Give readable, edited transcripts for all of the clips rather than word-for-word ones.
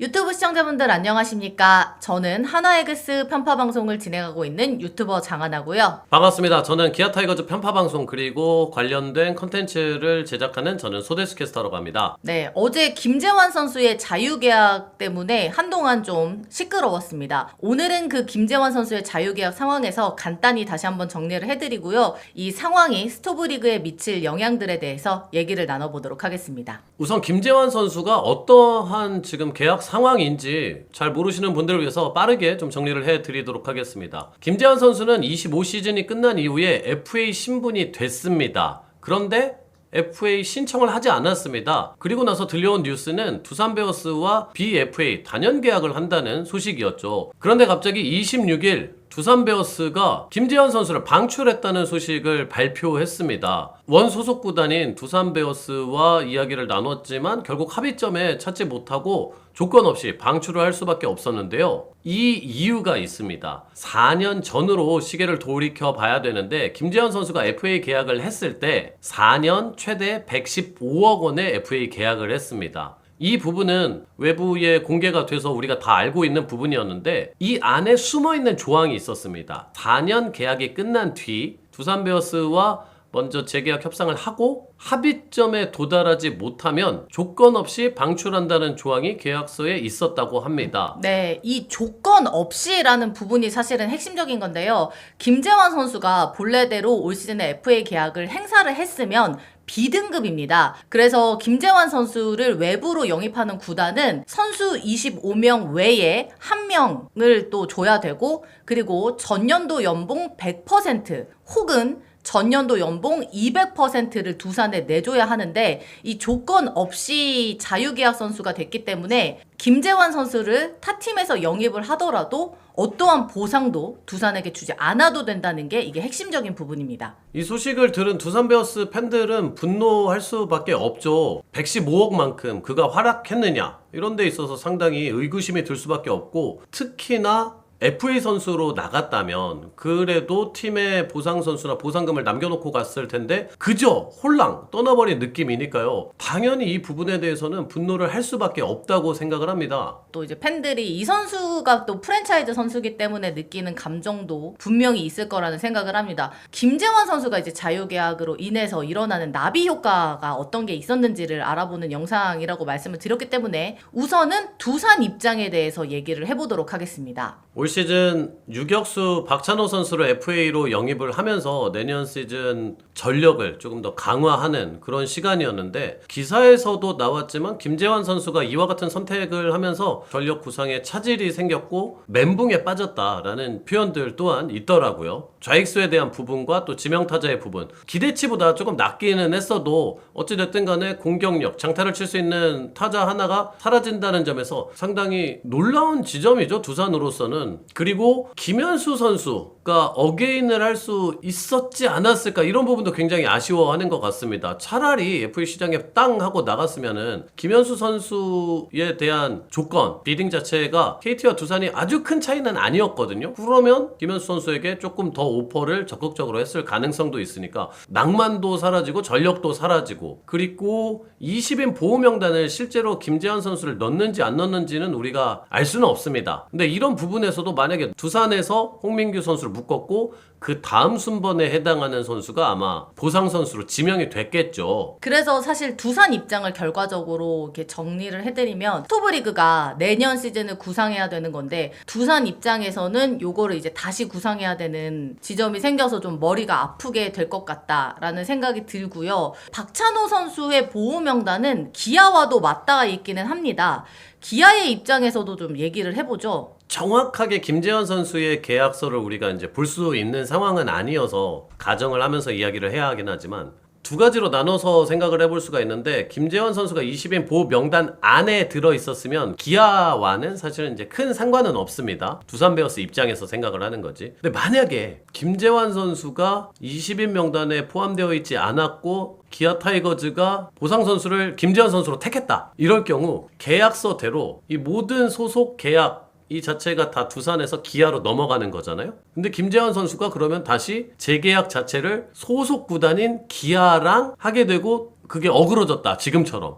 유튜브 시청자분들 안녕하십니까? 저는 하나에그스 편파방송을 진행하고 있는 유튜버 장하나고요. 반갑습니다. 저는 기아 타이거즈 편파방송 그리고 관련된 컨텐츠를 제작하는 저는 소데스 캐스터라고 합니다. 네, 어제 김재환 선수의 자유계약 때문에 한동안 좀 시끄러웠습니다. 오늘은 그 김재환 선수의 자유계약 상황에서 간단히 다시 한번 정리를 해드리고요. 이 상황이 스토브리그에 미칠 영향들에 대해서 얘기를 나눠보도록 하겠습니다. 우선 김재환 선수가 어떠한 지금 계약 상황인지 잘 모르시는 분들을 위해서 빠르게 좀 정리를 해드리도록 하겠습니다. 김재환 선수는 25시즌이 끝난 이후에 FA 신분이 됐습니다. 그런데 FA 신청을 하지 않았습니다. 그리고 나서 들려온 뉴스는 두산 베어스와 BFA 단연 계약을 한다는 소식이었죠. 그런데 갑자기 26일 두산 베어스가 김재환 선수를 방출했다는 소식을 발표했습니다. 원 소속 구단인 두산 베어스와 이야기를 나눴지만 결국 합의점에 찾지 못하고 조건 없이 방출을 할 수밖에 없었는데요. 이 이유가 있습니다. 4년 전으로 시계를 돌이켜 봐야 되는데 김재환 선수가 FA 계약을 했을 때 4년 최대 115억 원의 FA 계약을 했습니다. 이 부분은 외부에 공개가 돼서 우리가 다 알고 있는 부분이었는데 이 안에 숨어있는 조항이 있었습니다. 4년 계약이 끝난 뒤 두산 베어스와 먼저 재계약 협상을 하고 합의점에 도달하지 못하면 조건 없이 방출한다는 조항이 계약서에 있었다고 합니다. 네, 이 조건 없이라는 부분이 사실은 핵심적인 건데요. 김재환 선수가 본래대로 올 시즌에 FA 계약을 행사를 했으면 B등급입니다. 그래서 김재환 선수를 외부로 영입하는 구단은 선수 25명 외에 1명을 또 줘야 되고, 그리고 전년도 연봉 100% 혹은 전년도 연봉 200%를 두산에 내줘야 하는데 이 조건 없이 자유계약 선수가 됐기 때문에 김재환 선수를 타 팀에서 영입을 하더라도 어떠한 보상도 두산에게 주지 않아도 된다는 게 이게 핵심적인 부분입니다. 이 소식을 들은 두산 베어스 팬들은 분노할 수밖에 없죠. 115억만큼 그가 활약했느냐 이런 데 있어서 상당히 의구심이 들 수밖에 없고, 특히나 FA 선수로 나갔다면 그래도 팀의 보상 선수나 보상금을 남겨놓고 갔을 텐데 그저 홀랑 떠나버린 느낌이니까요. 당연히 이 부분에 대해서는 분노를 할 수밖에 없다고 생각을 합니다. 또 이제 팬들이 이 선수가 또 프랜차이즈 선수기 때문에 느끼는 감정도 분명히 있을 거라는 생각을 합니다. 김재환 선수가 이제 자유계약으로 인해서 일어나는 나비 효과가 어떤 게 있었는지를 알아보는 영상이라고 말씀을 드렸기 때문에 우선은 두산 입장에 대해서 얘기를 해보도록 하겠습니다. 올 시즌 유격수 박찬호 선수를 FA로 영입을 하면서 내년 시즌 전력을 조금 더 강화하는 그런 시간이었는데, 기사에서도 나왔지만 김재환 선수가 이와 같은 선택을 하면서 전력 구상에 차질이 생겼고 멘붕에 빠졌다라는 표현들 또한 있더라고요. 좌익수에 대한 부분과 또 지명타자의 부분, 기대치보다 조금 낮기는 했어도 어찌됐든 간에 공격력, 장타를 칠 수 있는 타자 하나가 사라진다는 점에서 상당히 놀라운 지점이죠, 두산으로서는. 그리고 김현수 선수가 어게인을 할 수 있었지 않았을까, 이런 부분도 굉장히 아쉬워하는 것 같습니다. 차라리 FA 시장에 땅 하고 나갔으면은 김현수 선수에 대한 조건, 비딩 자체가 KT와 두산이 아주 큰 차이는 아니었거든요. 그러면 김현수 선수에게 조금 더 오퍼를 적극적으로 했을 가능성도 있으니까 낭만도 사라지고 전력도 사라지고, 그리고 20인 보호 명단을 실제로 김재환 선수를 넣는지 안 넣는지는 우리가 알 수는 없습니다. 근데 이런 부분에서도 만약에 두산에서 홍민규 선수를 묶었고 그 다음 순번에 해당하는 선수가 아마 보상 선수로 지명이 됐겠죠. 그래서 사실 두산 입장을 결과적으로 이렇게 정리를 해드리면 스토브리그가 내년 시즌을 구상해야 되는 건데 두산 입장에서는 요거를 이제 다시 구상해야 되는 지점이 생겨서 좀 머리가 아프게 될 것 같다라는 생각이 들고요. 박찬호 선수의 보호 명단은 기아와도 맞닿아 있기는 합니다. 기아의 입장에서도 좀 얘기를 해보죠. 정확하게 김재환 선수의 계약서를 우리가 이제 볼 수 있는 상황은 아니어서 가정을 하면서 이야기를 해야 하긴 하지만, 두 가지로 나눠서 생각을 해볼 수가 있는데, 김재환 선수가 20인 보호 명단 안에 들어 있었으면 기아와는 사실은 이제 큰 상관은 없습니다. 두산 베어스 입장에서 생각을 하는 거지. 근데 만약에 김재환 선수가 20인 명단에 포함되어 있지 않았고 기아 타이거즈가 보상 선수를 김재환 선수로 택했다, 이럴 경우 계약서대로 이 모든 소속 계약 이 자체가 다 두산에서 기아로 넘어가는 거잖아요. 근데 김재환 선수가 그러면 다시 재계약 자체를 소속 구단인 기아랑 하게 되고 그게 어그러졌다, 지금처럼.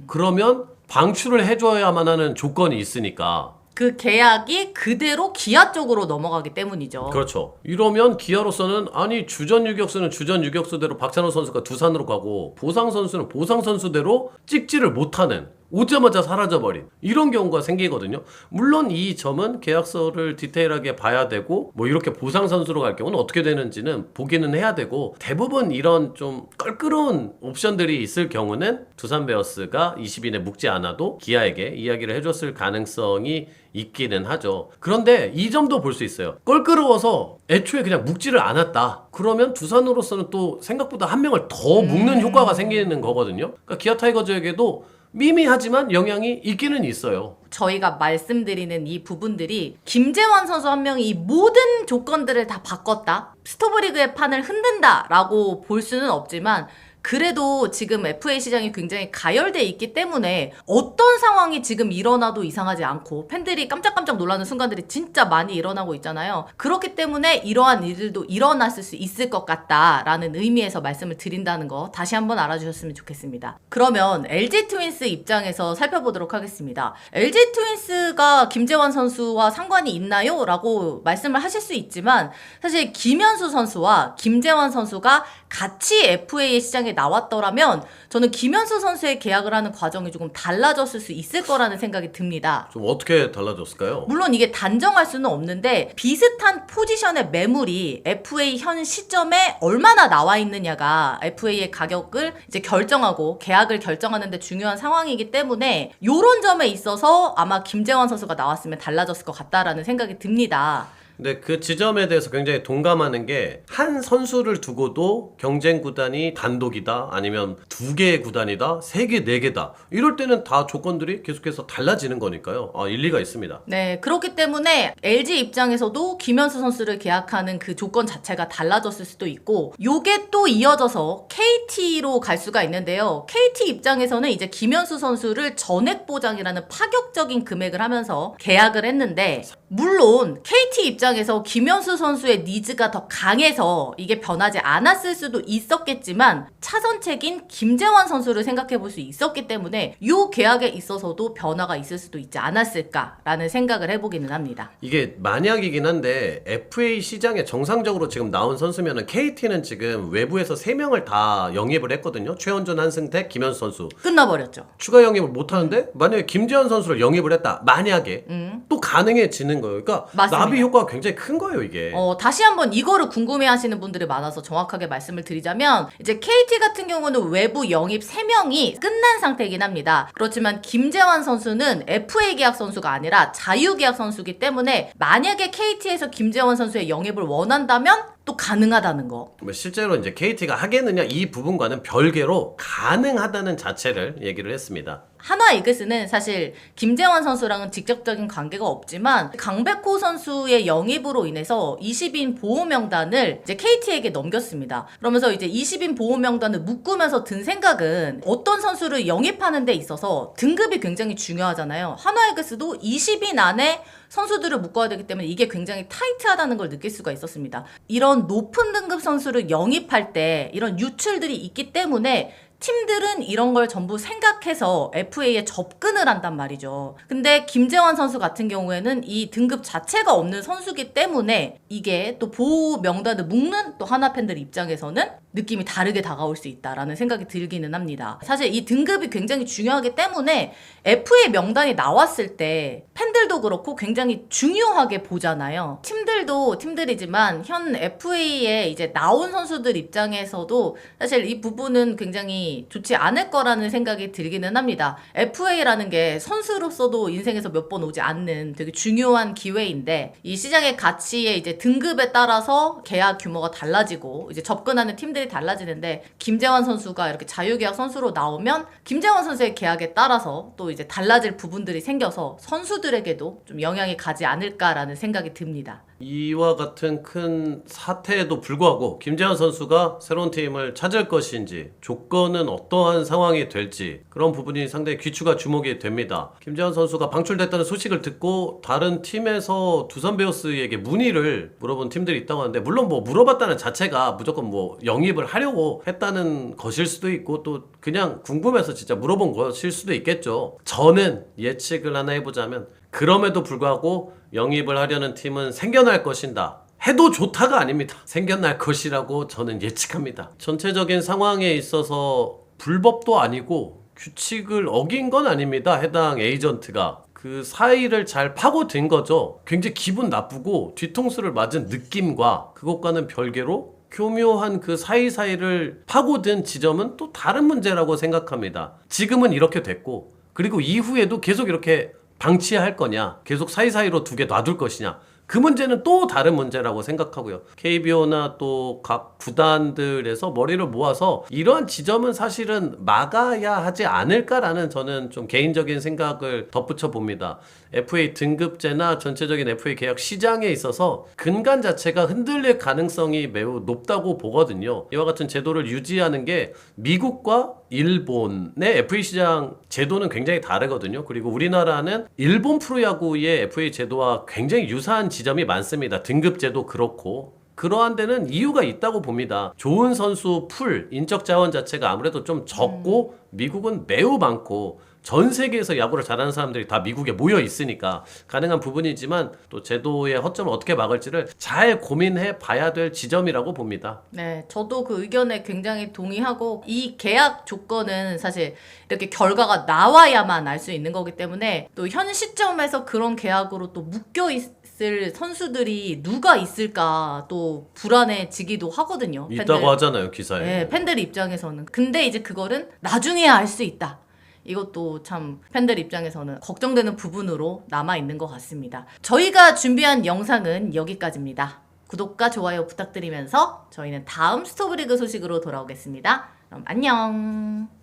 그러면 방출을 해줘야만 하는 조건이 있으니까. 그 계약이 그대로 기아 쪽으로 넘어가기 때문이죠. 그렇죠. 이러면 기아로서는 아니 주전 유격수는 주전 유격수대로 박찬호 선수가 두산으로 가고 보상 선수는 보상 선수대로 찍지를 못하는, 오자마자 사라져버린 이런 경우가 생기거든요. 물론 이 점은 계약서를 디테일하게 봐야 되고 뭐 이렇게 보상 선수로 갈 경우는 어떻게 되는지는 보기는 해야 되고, 대부분 이런 좀 껄끄러운 옵션들이 있을 경우는 두산 베어스가 20인에 묵지 않아도 기아에게 이야기를 해줬을 가능성이 있기는 하죠. 그런데 이 점도 볼 수 있어요. 껄끄러워서 애초에 그냥 묵지를 않았다. 그러면 두산으로서는 또 생각보다 한 명을 더 묵는 효과가 생기는 거거든요. 그러니까 기아 타이거즈에게도 미미하지만 영향이 있기는 있어요. 저희가 말씀드리는 이 부분들이 김재환 선수 한 명이 이 모든 조건들을 다 바꿨다, 스토브리그의 판을 흔든다라고 볼 수는 없지만, 그래도 지금 FA 시장이 굉장히 가열돼 있기 때문에 어떤 상황이 지금 일어나도 이상하지 않고 팬들이 깜짝깜짝 놀라는 순간들이 진짜 많이 일어나고 있잖아요. 그렇기 때문에 이러한 일들도 일어났을 수 있을 것 같다라는 의미에서 말씀을 드린다는 거 다시 한번 알아주셨으면 좋겠습니다. 그러면 LG 트윈스 입장에서 살펴보도록 하겠습니다. LG 트윈스가 김재환 선수와 상관이 있나요? 라고 말씀을 하실 수 있지만, 사실 김현수 선수와 김재환 선수가 같이 FA 시장에 나왔더라면 저는 김현수 선수의 계약을 하는 과정이 조금 달라졌을 수 있을 거라는 생각이 듭니다. 좀 어떻게 달라졌을까요? 물론 이게 단정할 수는 없는데 비슷한 포지션의 매물이 FA 현 시점에 얼마나 나와 있느냐가 FA의 가격을 이제 결정하고 계약을 결정하는 데 중요한 상황이기 때문에 이런 점에 있어서 아마 김재환 선수가 나왔으면 달라졌을 것 같다라는 생각이 듭니다. 근데 그 지점에 대해서 굉장히 동감하는 게, 한 선수를 두고도 경쟁 구단이 단독이다, 아니면 2개의 구단이다, 3개, 4개다, 이럴 때는 다 조건들이 계속해서 달라지는 거니까요. 일리가 있습니다. 네, 그렇기 때문에 LG 입장에서도 김현수 선수를 계약하는 그 조건 자체가 달라졌을 수도 있고, 요게 또 이어져서 KT로 갈 수가 있는데요. KT 입장에서는 이제 김현수 선수를 전액 보장이라는 파격적인 금액을 하면서 계약을 했는데, 물론 KT 입장에서 김현수 선수의 니즈가 더 강해서 이게 변하지 않았을 수도 있었겠지만, 차선책인 김재환 선수를 생각해 볼 수 있었기 때문에 이 계약에 있어서도 변화가 있을 수도 있지 않았을까라는 생각을 해보기는 합니다. 이게 만약이긴 한데 FA 시장에 정상적으로 지금 나온 선수면은 KT는 지금 외부에서 3명을 다 영입을 했거든요. 최원준, 한승택, 김현수 선수. 끝나버렸죠. 추가 영입을 못 하는데 만약에 김재환 선수를 영입을 했다. 만약에 또 가능해지는 거예요. 그러니까 맞습니다. 나비 효과가 굉장히 큰 거예요, 이게. 다시 한번 이거를 궁금해하시는 분들이 많아서 정확하게 말씀을 드리자면, 이제 KT 같은 경우는 외부 영입 3명이 끝난 상태이긴 합니다. 그렇지만 김재환 선수는 FA 계약 선수가 아니라 자유 계약 선수이기 때문에 만약에 KT에서 김재환 선수의 영입을 원한다면 또 가능하다는 거. 실제로 이제 KT가 하겠느냐 이 부분과는 별개로 가능하다는 자체를 얘기를 했습니다. 한화 이글스는 사실 김재환 선수랑은 직접적인 관계가 없지만 강백호 선수의 영입으로 인해서 20인 보호 명단을 이제 KT에게 넘겼습니다. 그러면서 이제 20인 보호 명단을 묶으면서 든 생각은, 어떤 선수를 영입하는 데 있어서 등급이 굉장히 중요하잖아요. 한화 이글스도 20인 안에 선수들을 묶어야 되기 때문에 이게 굉장히 타이트하다는 걸 느낄 수가 있었습니다. 이런 높은 등급 선수를 영입할 때 이런 유출들이 있기 때문에 팀들은 이런 걸 전부 생각해서 FA에 접근을 한단 말이죠. 근데 김재환 선수 같은 경우에는 이 등급 자체가 없는 선수기 때문에 이게 또 보호 명단을 묶는 또 하나 팬들 입장에서는 느낌이 다르게 다가올 수 있다라는 생각이 들기는 합니다. 사실 이 등급이 굉장히 중요하기 때문에 FA 명단이 나왔을 때 팬들도 그렇고 굉장히 중요하게 보잖아요. 팀들도 팀들이지만 현 FA에 이제 나온 선수들 입장에서도 사실 이 부분은 굉장히 좋지 않을 거라는 생각이 들기는 합니다. FA라는 게 선수로서도 인생에서 몇 번 오지 않는 되게 중요한 기회인데, 이 시장의 가치에 이제 등급에 따라서 계약 규모가 달라지고 이제 접근하는 팀들이 달라지는데, 김재환 선수가 이렇게 자유계약 선수로 나오면 김재환 선수의 계약에 따라서 또 이제 달라질 부분들이 생겨서 선수들에게 경기에도 좀 영향이 가지 않을까라는 생각이 듭니다. 이와 같은 큰 사태에도 불구하고 김재환 선수가 새로운 팀을 찾을 것인지 조건은 어떠한 상황이 될지 그런 부분이 상당히 귀추가 주목이 됩니다. 김재환 선수가 방출됐다는 소식을 듣고 다른 팀에서 두산 베어스에게 문의를 물어본 팀들이 있다고 하는데 물론 뭐 물어봤다는 자체가 무조건 뭐 영입을 하려고 했다는 것일 수도 있고 또 그냥 궁금해서 진짜 물어본 것일 수도 있겠죠. 저는 예측을 하나 해보자면 그럼에도 불구하고 영입을 하려는 팀은 생겨날 것인다. 해도 좋다가 아닙니다. 생겨날 것이라고 저는 예측합니다. 전체적인 상황에 있어서 불법도 아니고 규칙을 어긴 건 아닙니다. 해당 에이전트가. 그 사이를 잘 파고든 거죠. 굉장히 기분 나쁘고 뒤통수를 맞은 느낌과 그것과는 별개로 교묘한 그 사이사이를 파고든 지점은 또 다른 문제라고 생각합니다. 지금은 이렇게 됐고 그리고 이후에도 계속 이렇게 방치할 거냐 계속 사이사이로 두 개 놔둘 것이냐 그 문제는 또 다른 문제라고 생각하고요. KBO나 또 각 구단들에서 머리를 모아서 이러한 지점은 사실은 막아야 하지 않을까라는 저는 좀 개인적인 생각을 덧붙여 봅니다. FA 등급제나 전체적인 FA 계약 시장에 있어서 근간 자체가 흔들릴 가능성이 매우 높다고 보거든요. 이와 같은 제도를 유지하는 게 미국과 일본의 FA 시장 제도는 굉장히 다르거든요. 그리고 우리나라는 일본 프로야구의 FA 제도와 굉장히 유사한 지점이 많습니다. 등급제도 그렇고 그러한 데는 이유가 있다고 봅니다. 좋은 선수 풀, 인적 자원 자체가 아무래도 좀 적고 미국은 매우 많고 전 세계에서 야구를 잘하는 사람들이 다 미국에 모여 있으니까 가능한 부분이지만 또 제도의 허점을 어떻게 막을지를 잘 고민해 봐야 될 지점이라고 봅니다. 네, 저도 그 의견에 굉장히 동의하고 이 계약 조건은 사실 이렇게 결과가 나와야만 알 수 있는 거기 때문에 또 현 시점에서 그런 계약으로 또 묶여 있을 선수들이 누가 있을까 또 불안해지기도 하거든요. 있다고 하잖아요, 기사에. 네, 팬들 입장에서는. 근데 이제 그거는 나중에야 알 수 있다. 이것도 참 팬들 입장에서는 걱정되는 부분으로 남아있는 것 같습니다. 저희가 준비한 영상은 여기까지입니다. 구독과 좋아요 부탁드리면서 저희는 다음 스토브리그 소식으로 돌아오겠습니다. 그럼 안녕.